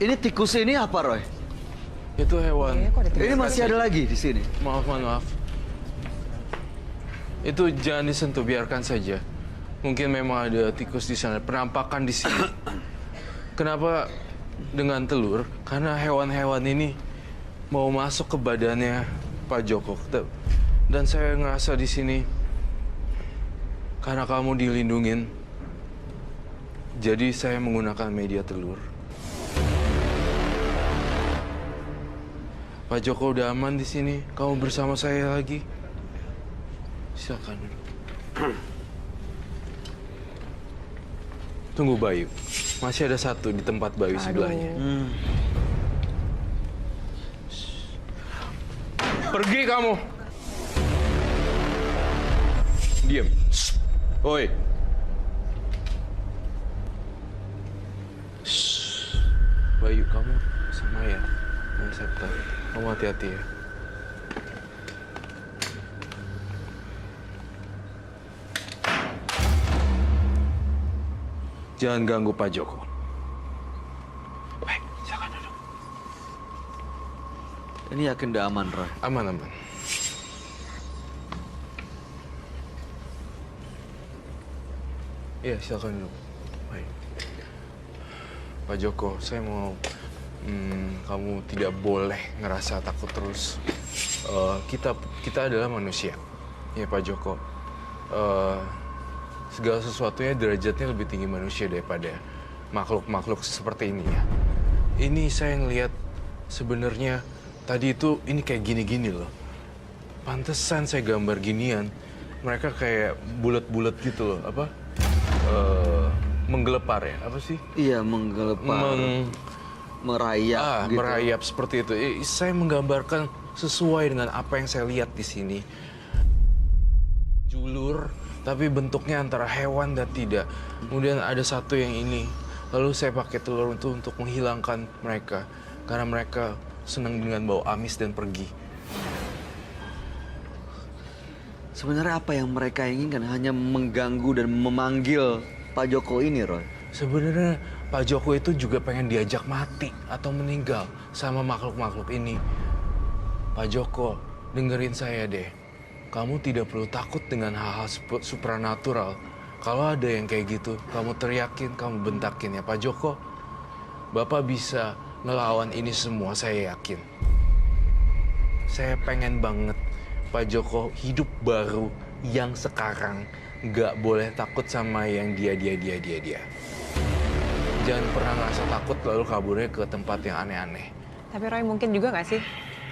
Ini tikus ini apa, Roy? Itu hewan. Ini masih ada lagi di sini. Maaf. Itu jangan disentuh, biarkan saja. Mungkin memang ada tikus di sana, penampakan di sini. Kenapa dengan telur? Karena hewan-hewan ini mau masuk ke badannya Pak Joko. Dan saya ngerasa di sini karena kamu dilindungin. Jadi saya menggunakan media telur. Pak Joko udah aman di sini. Kamu bersama saya lagi. Silakan. Tunggu Bayu. Masih ada satu di tempat Bayu sebelahnya. Pergi kamu. Diam. Oi. Bayu, kamu sama ya? Saya tahu. Kamu hati-hati ya. Jangan ganggu Pak Joko. Baik, silakan duduk. Ini yakin udah aman, Roy? Aman. Iya, silakan duduk. Baik. Pak Joko, saya mau kamu tidak boleh ngerasa takut terus. Kita adalah manusia, ya Pak Joko. Segala sesuatunya derajatnya lebih tinggi manusia daripada makhluk-makhluk seperti ini ya. Ini saya ngelihat sebenarnya tadi itu ini kayak gini-gini loh. Pantesan saya gambar ginian. Mereka kayak bulat-bulat gitu loh, apa? Menggelepar ya, apa sih? Iya, menggelepar. Merayap gitu. Merayap seperti itu. Saya menggambarkan sesuai dengan apa yang saya lihat di sini. Julur, tapi bentuknya antara hewan dan tidak. Kemudian ada satu yang ini. Lalu saya pakai telur itu untuk menghilangkan mereka. Karena mereka senang dengan bau amis dan pergi. Sebenarnya apa yang mereka inginkan? Hanya mengganggu dan memanggil Pak Joko ini, Roy? Sebenarnya Pak Joko itu juga pengen diajak mati atau meninggal sama makhluk-makhluk ini. Pak Joko, dengerin saya deh. Kamu tidak perlu takut dengan hal-hal supranatural. Kalau ada yang kayak gitu, kamu teriakin, kamu bentakin ya Pak Joko. Bapak bisa ngelawan ini semua, saya yakin. Saya pengen banget Pak Joko hidup baru yang sekarang nggak boleh takut sama yang dia. Jangan pernah ngerasa takut lalu kaburnya ke tempat yang aneh-aneh. Tapi Roy, mungkin juga nggak sih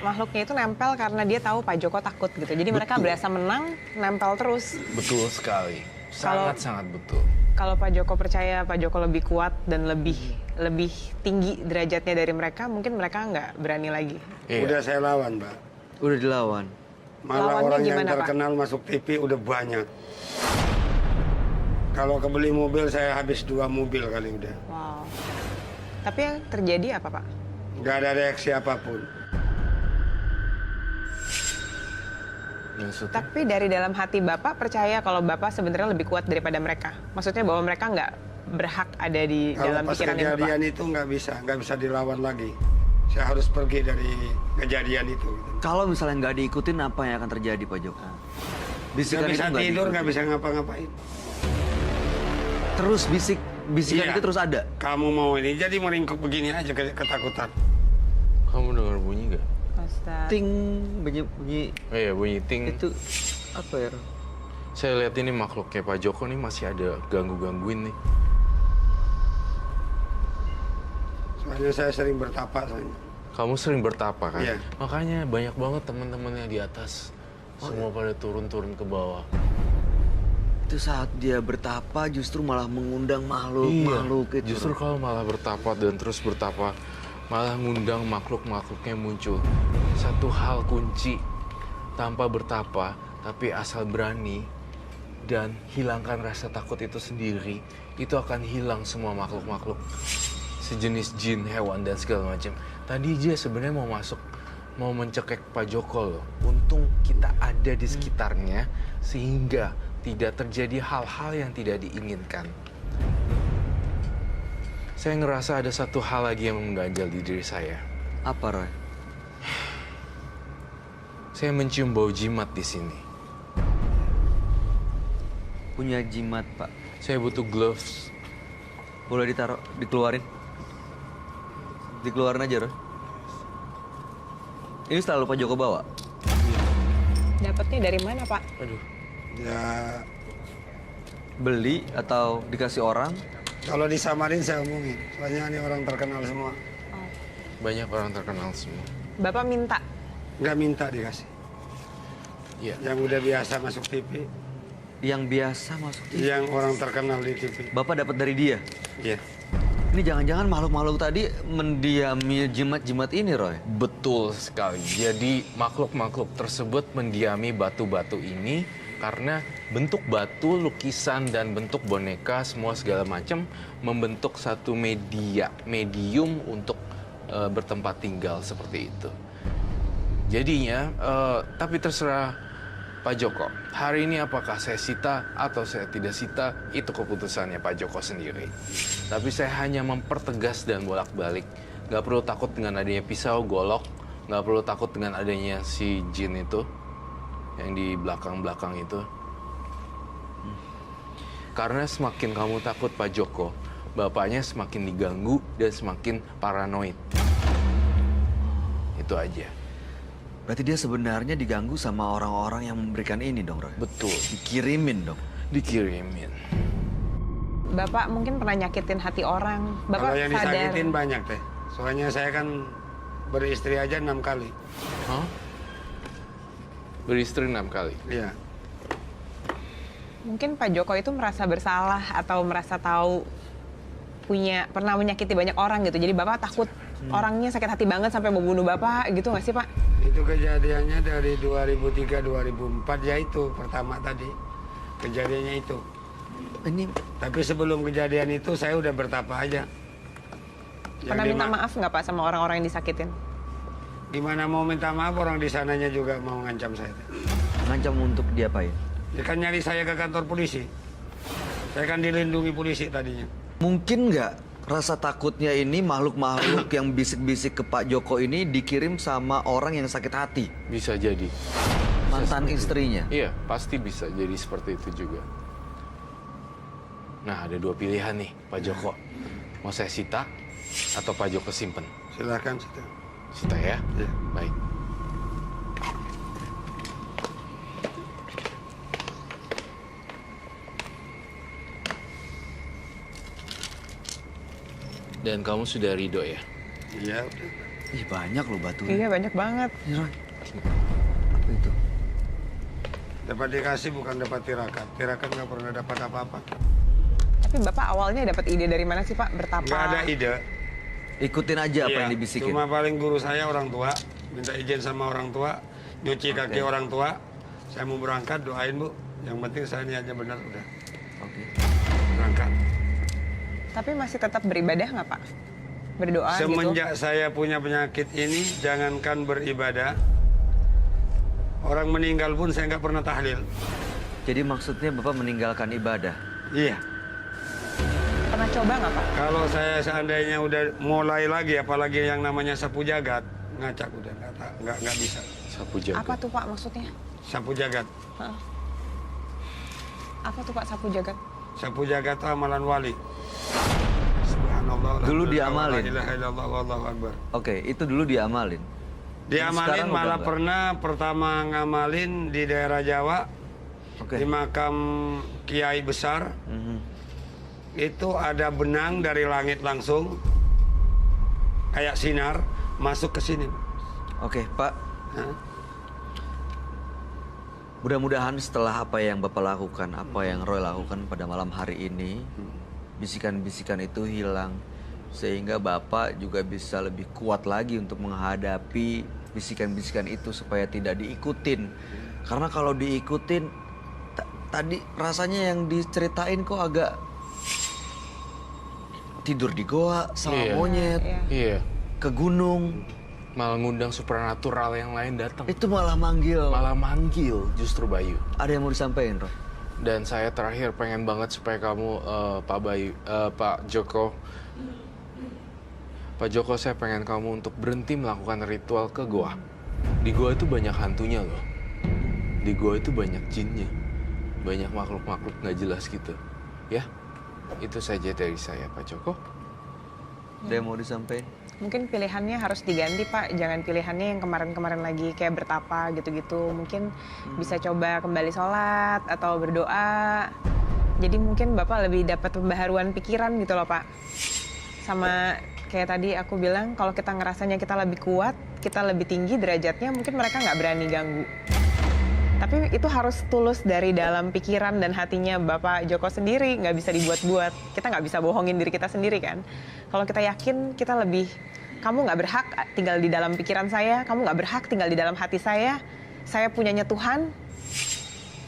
makhluknya itu nempel karena dia tahu Pak Joko takut gitu. Jadi mereka berasa menang, nempel terus. Betul sekali. Sangat betul. Kalau Pak Joko percaya Pak Joko lebih kuat dan lebih tinggi derajatnya dari mereka, mungkin mereka nggak berani lagi. Iya. Udah saya lawan, Mbak. Udah dilawan. Malah Lawannya orang yang gimana, Pak? terkenal masuk TV udah banyak. Kalau kebeli mobil, saya habis 2 mobil kali udah. Wow. Tapi yang terjadi apa, Pak? Nggak ada reaksi apapun. Maksudnya? Tapi dari dalam hati Bapak percaya kalau Bapak sebenarnya lebih kuat daripada mereka. Maksudnya bahwa mereka nggak berhak ada di Kalau dalam pas pikiran Bapak. kejadian itu nggak bisa dilawan lagi. Saya harus pergi dari kejadian itu. Gitu. Kalau misalnya nggak diikutin, apa yang akan terjadi, Pak Joko? Nggak Bisikan bisa itu tidur, diikutin. nggak bisa ngapa-ngapain. Terus bisikan Iya. itu terus ada. Kamu mau ini, jadi meringkuk begini aja ketakutan. Kamu dengar bunyi nggak? Ustaz. Ting, bunyi Iya, bunyi ting. itu apa ya? Roy? Saya lihat ini makhluk kayak Pak Joko nih masih ada gangguin nih. Soalnya saya sering bertapa soalnya. Kamu sering bertapa kan? Iya. Makanya banyak banget teman-temannya di atas. Semua pada turun-turun ke bawah. Itu saat dia bertapa justru malah mengundang makhluk itu. Justru Roy. kalau malah bertapa dan terus bertapa, malah ngundang makhluk-makhluknya muncul. Satu hal kunci, tanpa bertapa, tapi asal berani dan hilangkan rasa takut itu sendiri, itu akan hilang semua makhluk-makhluk sejenis jin, hewan, dan segala macam. Tadi dia sebenarnya mau masuk, mau mencekik Pak Joko loh. Untung kita ada di sekitarnya, sehingga tidak terjadi hal-hal yang tidak diinginkan. Saya ngerasa ada satu hal lagi yang mengganjal di diri saya. Apa, Roy? Saya mencium bau jimat di sini. Punya jimat, Pak. Saya butuh gloves. Boleh dikeluarin? Dikeluarin aja, Roy. Ini selalu Pak Joko bawa? Dapatnya dari mana, Pak? Aduh. Ya, Beli atau dikasih orang? kalau disamarin saya omongin. Soalnya ini orang terkenal semua. Banyak orang terkenal semua. Bapak minta. Nggak minta dikasih. Iya. Yang udah biasa masuk TV, Yang biasa masuk TV. yang orang terkenal di TV. Bapak dapat dari dia? Iya. Ini jangan-jangan makhluk-makhluk tadi mendiami jimat-jimat ini, Roy? Betul sekali. Jadi makhluk-makhluk tersebut mendiami batu-batu ini karena bentuk batu, lukisan, dan bentuk boneka, semua segala macam membentuk satu medium untuk bertempat tinggal seperti itu. Jadinya, tapi terserah Pak Joko, hari ini apakah saya sita atau saya tidak sita, itu keputusannya Pak Joko sendiri. Tapi saya hanya mempertegas dan bolak-balik. Nggak perlu takut dengan adanya pisau, golok. Nggak perlu takut dengan adanya si jin itu, yang di belakang-belakang itu. Karena semakin kamu takut Pak Joko, bapaknya semakin diganggu dan semakin paranoid. Itu aja. Berarti dia sebenarnya diganggu sama orang-orang yang memberikan ini dong, Roy? Betul. Dikirimin dong? Dikirimin. Bapak mungkin pernah nyakitin hati orang. Bapak Kalau yang sadar. disakitin banyak teh. Soalnya saya kan beristri aja 6 kali. Hah? Beristri 6 kali? Iya. Mungkin Pak Joko itu merasa bersalah atau merasa tahu pernah menyakiti banyak orang gitu. Jadi Bapak takut orangnya sakit hati banget sampai mau bunuh Bapak gitu nggak sih, Pak? Itu kejadiannya dari 2003-2004 ya itu pertama tadi. Kejadiannya itu. Ini Tapi sebelum kejadian itu saya udah bertapa aja. Pernah minta maaf nggak, Pak, sama orang-orang yang disakitin? Gimana mau minta maaf, orang di sananya juga mau ngancam saya. ngancam untuk diapain? Dia kan nyari saya ke kantor polisi. Saya kan dilindungi polisi tadinya. Mungkin nggak rasa takutnya ini makhluk-makhluk yang bisik-bisik ke Pak Joko ini dikirim sama orang yang sakit hati? Bisa jadi. Mantan istrinya? Iya, pasti bisa jadi seperti itu juga. Nah, ada dua pilihan nih, Pak Joko. Mau saya sita atau Pak Joko simpen? Silakan situ. Sita ya? Iya. Baik. Dan kamu sudah ridho ya? Iya. Udah. Ih, banyak loh batunya. Iya, banyak banget. Ini, Roy. Apa itu? Dapat dikasih bukan dapat tirakat. Tirakat nggak pernah dapat apa-apa. Tapi Bapak awalnya dapat ide dari mana sih, Pak? Bertapa? Nggak ada ide. Ikutin aja apa Iya, yang dibisikin. Cuma paling guru saya orang tua. Minta izin sama orang tua. Nyuci kaki orang tua. Saya mau berangkat, doain Bu. Yang penting saya niatnya benar udah. Oke. Berangkat. Tapi masih tetap beribadah nggak, Pak? Berdoa gitu? Semenjak saya punya penyakit ini, jangankan beribadah, orang meninggal pun saya nggak pernah tahlil. Jadi maksudnya Bapak meninggalkan ibadah? Iya. Pernah coba nggak, Pak? Kalau saya seandainya udah mulai lagi, apalagi yang namanya sapu jagat, ngacak udah nggak bisa. Sapu jagat. Apa tuh, Pak, maksudnya? Sapu jagat, Hah? Apa tuh, Pak, sapu jagat? sapu jagat itu amalan wali. Subhanallah. Dulu alhamdulillah, diamalin. la ilaha illallah, wallahu akbar. Oke, itu dulu diamalin. Diamalin Sekarang udah malah nggak? pernah pertama ngamalin di daerah Jawa, Oke. di makam kiai besar. Mhm. Itu ada benang dari langit langsung, kayak sinar, masuk ke sini. Oke, Pak. Hah? Mudah-mudahan setelah apa yang Bapak lakukan, apa yang Roy lakukan pada malam hari ini, bisikan-bisikan itu hilang. Sehingga Bapak juga bisa lebih kuat lagi untuk menghadapi bisikan-bisikan itu supaya tidak diikutin. Karena kalau diikutin, tadi rasanya yang diceritain kok agak tidur di goa sama Iya. monyet, Iya. Iya. ke gunung. Malah ngundang supernatural yang lain datang. Itu malah manggil. Malah manggil justru Bayu. Ada yang mau disampaikan, Roy? Dan saya terakhir pengen banget supaya kamu Pak Bayu, Pak Joko Pak Joko, saya pengen kamu untuk berhenti melakukan ritual ke goa. Di goa itu banyak hantunya loh. Di goa itu banyak jinnya. Banyak makhluk-makhluk nggak jelas gitu. Ya, itu saja dari saya, Pak Joko. Ada yang mau disampaikan? Mungkin pilihannya harus diganti, Pak. Jangan pilihannya yang kemarin-kemarin lagi kayak bertapa gitu-gitu. Mungkin bisa coba kembali sholat atau berdoa. Jadi mungkin Bapak lebih dapat pembaharuan pikiran gitu loh, Pak. Sama kayak tadi aku bilang, kalau kita ngerasanya kita lebih kuat, kita lebih tinggi derajatnya, mungkin mereka nggak berani ganggu. Tapi itu harus tulus dari dalam pikiran dan hatinya Bapak Joko sendiri, nggak bisa dibuat-buat. Kita nggak bisa bohongin diri kita sendiri kan. Kalau kita yakin, kita lebih, kamu nggak berhak tinggal di dalam pikiran saya, kamu nggak berhak tinggal di dalam hati saya punyanya Tuhan.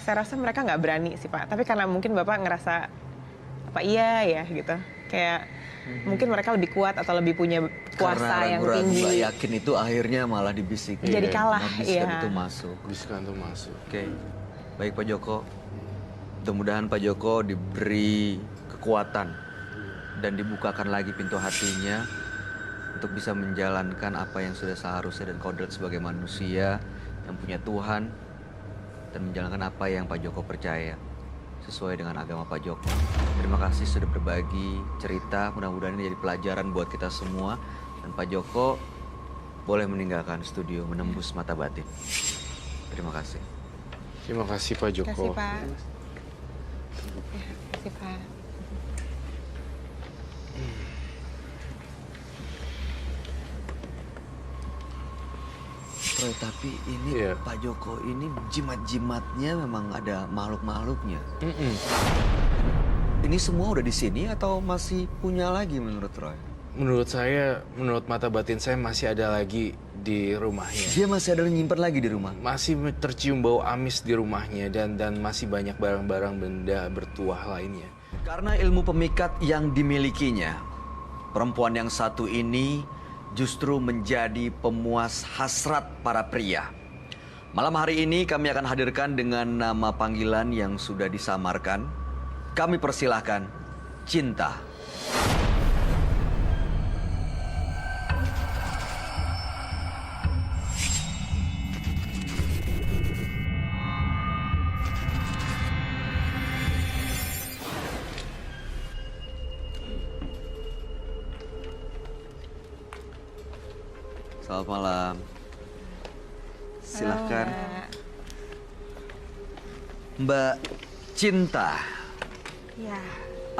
Saya rasa mereka nggak berani sih Pak. Tapi karena mungkin Bapak ngerasa, apa iya ya gitu. Kayak mungkin mereka lebih kuat atau lebih punya kuasa Karena yang ragu-ragu tinggi. nggak yakin itu akhirnya malah dibisikin. Jadi kalah, Bisikan iya. itu masuk. Bisikan tuh masuk. Oke, baik Pak Joko. Mudah-mudahan Pak Joko diberi kekuatan dan dibukakan lagi pintu hatinya untuk bisa menjalankan apa yang sudah seharusnya dan kodrat sebagai manusia yang punya Tuhan dan menjalankan apa yang Pak Joko percaya sesuai dengan agama Pak Joko. Terima kasih sudah berbagi cerita, mudah-mudahan ini jadi pelajaran buat kita semua dan Pak Joko boleh meninggalkan studio menembus mata batin. Terima kasih. Terima kasih Pak Terima Joko. kasih Pak. Ya, terima kasih Pak. Troy, tapi ini Iya. Pak Joko ini jimat-jimatnya memang ada makhluk-makhluknya. Ini semua udah di sini atau masih punya lagi menurut Troy? Menurut saya, menurut mata batin saya masih ada lagi di rumahnya. Dia masih ada nyimpen lagi di rumah. Masih tercium bau amis di rumahnya dan masih banyak barang-barang benda bertuah lainnya. Karena ilmu pemikat yang dimilikinya, perempuan yang satu ini justru menjadi pemuas hasrat para pria. Malam hari ini kami akan hadirkan dengan nama panggilan yang sudah disamarkan. Kami persilahkan Cinta. Selamat malam. Silahkan. Halo, Mbak Cinta. Ya,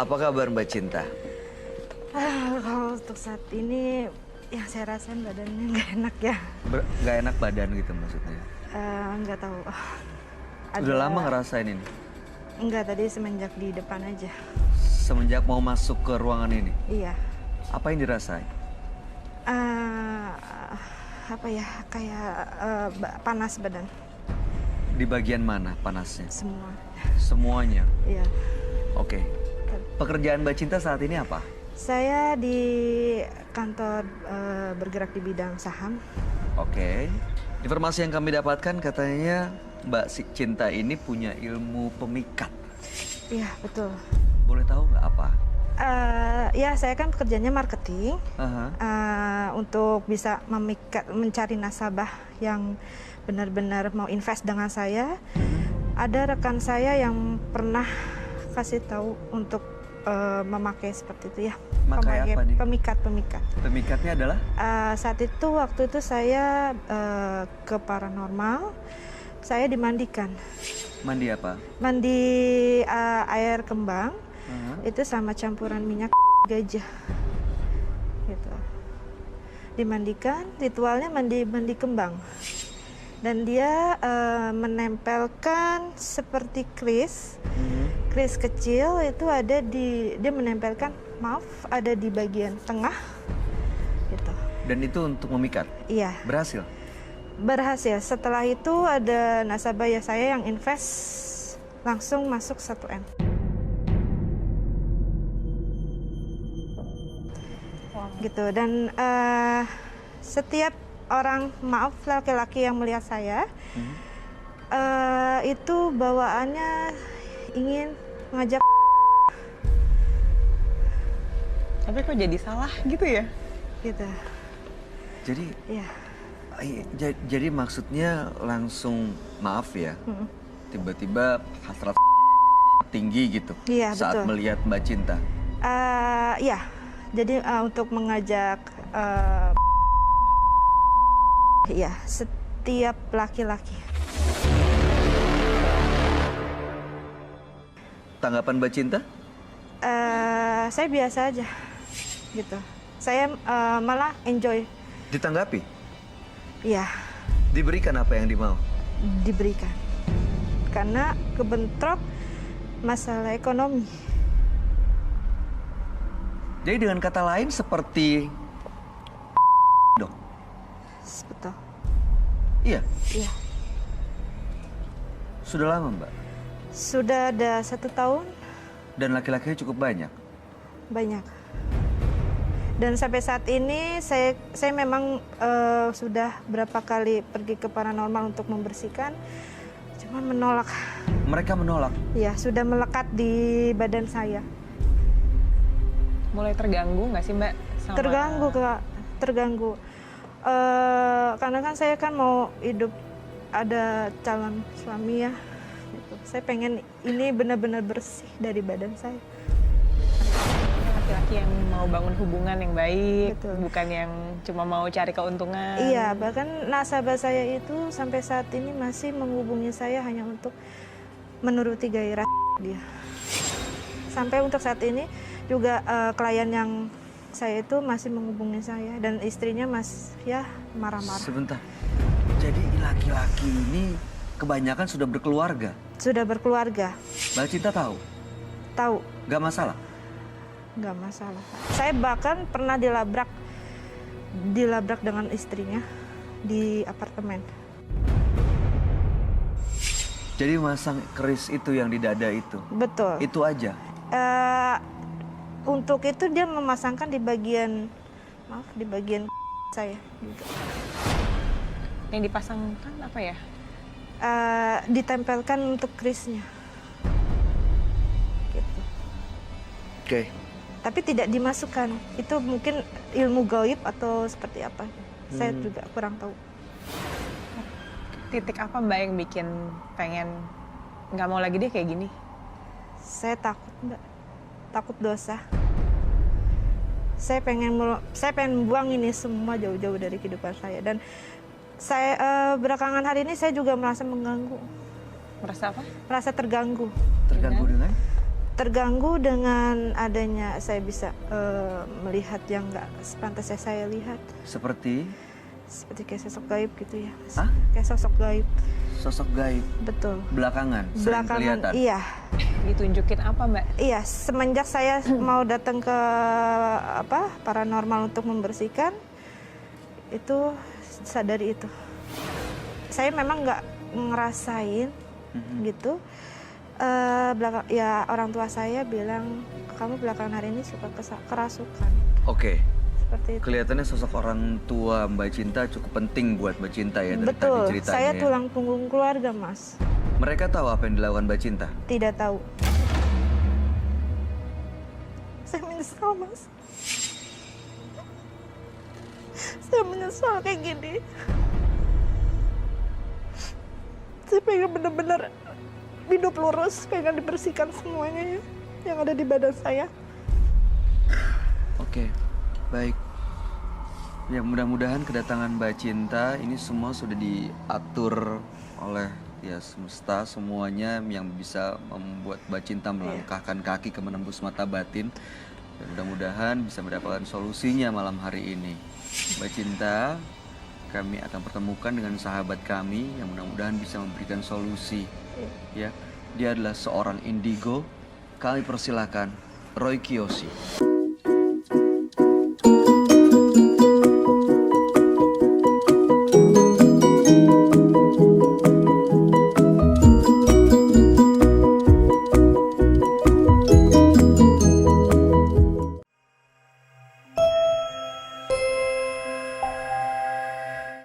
Apa kabar Mbak Cinta? kalau untuk saat ini yang saya rasain badannya nggak enak ya. Nggak enak badan gitu maksudnya? Nggak tahu. Udah lama ngerasain ini? Enggak, tadi semenjak di depan aja. Semenjak mau masuk ke ruangan ini? Iya. Apa yang dirasain? Apa ya, kayak panas badan Di bagian mana panasnya? semua. Semuanya? Iya. Oke. Pekerjaan Mbak Cinta saat ini apa? Saya di kantor bergerak di bidang saham. Oke. Informasi yang kami dapatkan katanya Mbak Cinta ini punya ilmu pemikat. Iya, betul. Boleh tahu nggak apa? Ya, saya kan pekerjaannya marketing. Aha. Untuk bisa mencari nasabah yang benar-benar mau invest dengan saya. Ada rekan saya yang pernah kasih tahu untuk memakai seperti itu ya. Memakai apa nih? Pemikat. Pemikatnya adalah? Waktu itu saya ke paranormal. Saya dimandikan. Mandi apa? Mandi air kembang. Aha. Itu sama campuran minyak gajah. Gitu. Dimandikan, ritualnya mandi kembang. Dan dia menempelkan seperti kris kecil itu ada dia menempelkan ada di bagian tengah gitu. Dan itu untuk memikat? Iya, Berhasil? berhasil. Setelah itu ada nasabah ya saya yang invest langsung masuk 1M. Gitu. Dan setiap orang, maaf, laki-laki yang melihat saya itu bawaannya ingin ngajak. Tapi kok jadi salah gitu ya? gitu. Jadi, Ya. jadi maksudnya langsung maaf ya, tiba-tiba hasrat tinggi gitu Iya, saat betul. melihat Mbak Cinta. Ya, jadi untuk mengajak ya setiap laki-laki. Tanggapan Mbak Cinta? Saya biasa aja, gitu. Saya malah enjoy, Ditanggapi? ya, Diberikan apa yang dimau? diberikan. Karena kebentrok masalah ekonomi. Jadi dengan kata lain seperti dong. Betul. Iya, Iya. sudah lama Mbak. Sudah ada 1 tahun, Dan laki-lakinya cukup banyak. banyak. Dan sampai saat ini saya memang sudah berapa kali pergi ke paranormal untuk membersihkan, cuma menolak. Mereka menolak. Ya, sudah melekat di badan saya. Mulai terganggu nggak sih Mbak? Sama... Terganggu, Kak. Terganggu. Karena kan saya kan mau hidup, ada calon suami ya. Gitu. Saya pengen ini benar-benar bersih dari badan saya. Laki-laki yang mau bangun hubungan yang baik, Betul. bukan yang cuma mau cari keuntungan. Iya, bahkan nasabah saya itu sampai saat ini masih menghubungi saya hanya untuk menuruti gairah dia. Sampai untuk saat ini juga klien yang saya itu masih menghubungi saya dan istrinya ya marah-marah. Sebentar. Jadi laki-laki ini kebanyakan sudah berkeluarga. Sudah berkeluarga, Mbak Cinta tahu? tahu, Gak masalah? nggak masalah. Saya bahkan pernah dilabrak dengan istrinya di apartemen. Jadi masang keris itu yang di dada itu? Betul. Itu aja? Untuk itu dia memasangkan di bagian saya juga. Yang dipasangkan apa ya? Ditempelkan untuk kerisnya. Gitu. Oke. Tapi tidak dimasukkan. Itu mungkin ilmu gaib atau seperti apa. Saya juga kurang tahu. Titik apa Mbak yang bikin pengen nggak mau lagi deh kayak gini? Saya takut, Mbak. Takut dosa. Saya pengen buang ini semua jauh-jauh dari kehidupan saya. Dan saya belakangan hari ini saya juga merasa mengganggu. Merasa apa? Merasa terganggu. Terganggu dengan? Terganggu dengan adanya saya bisa melihat yang nggak sepantasnya saya lihat. Seperti Kayak sosok gaib gitu ya. Hah? Kayak sosok gaib. sosok gaib Betul. belakangan sering kelihatan. Iya. Ditunjukin apa Mbak? Iya, semenjak saya mau datang ke paranormal untuk membersihkan, itu sadari itu. Saya memang nggak ngerasain gitu. Ya orang tua saya bilang, kamu belakangan hari ini suka kerasukan. Oke. Seperti itu. Kelihatannya sosok orang tua Mbak Cinta cukup penting buat Mbak Cinta ya dari tadi Betul, ceritanya. saya ya. tulang punggung keluarga, Mas. Mereka tahu apa yang dilakukan Mbak Cinta? Tidak tahu. Saya menyesal, Mas. Saya menyesal kayak gini. Saya pengen benar-benar hidup lurus, pengen dibersihkan semuanya ya, yang ada di badan saya. Oke, baik. Ya mudah-mudahan kedatangan Mbak Cinta ini semua sudah diatur oleh ya semesta, semuanya yang bisa membuat Mbak Cinta melangkahkan kaki ke menembus mata batin. Dan mudah-mudahan bisa mendapatkan solusinya malam hari ini. Mbak Cinta, kami akan pertemukan dengan sahabat kami yang mudah-mudahan bisa memberikan solusi. Ya, dia adalah seorang indigo. Kami persilakan Roy Kiyoshi.